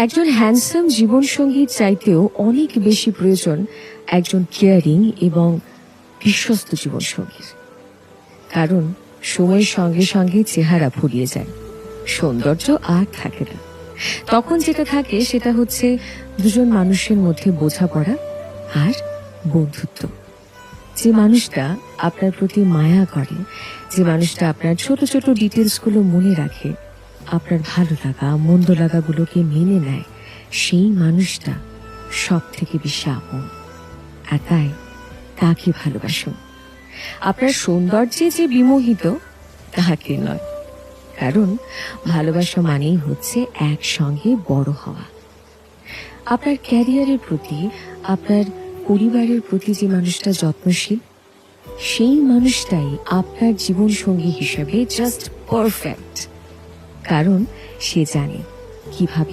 একজন হ্যান্ডসাম জীবনসঙ্গীর চাইতেও অনেক বেশি প্রয়োজন একজন কেয়ারিং এবং বিশ্বস্ত জীবনসঙ্গীর। কারণ সময়ের সঙ্গে সঙ্গে চেহারা ফুরিয়ে যায়, সৌন্দর্য আর থাকে না। তখন যেটা থাকে সেটা হচ্ছে দুজন মানুষের মধ্যে বোঝাপড়া আর বন্ধুত্ব। যে মানুষটা আপনার প্রতি মায়া করে, যে মানুষটা আপনার ছোট ছোট ডিটেলসগুলো মনে রাখে, আপনার ভালো লাগা মন্দ লাগাগুলোকে মেনে নেয়, সেই মানুষটা সব থেকে বেশি আপন। আর তাই তাকে ভালোবাসুন। আপনার সৌন্দর্যে যে বিমোহিত তাহাকে নয়, কারণ ভালোবাসা মানেই হচ্ছে একসঙ্গে বড় হওয়া। আপনার ক্যারিয়ারের প্রতি, আপনার পরিবারের প্রতি যে মানুষটা যত্নশীল, সেই মানুষটাই আপনার জীবনসঙ্গী হিসেবে জাস্ট পারফেক্ট। কারণ সে জানে কিভাবে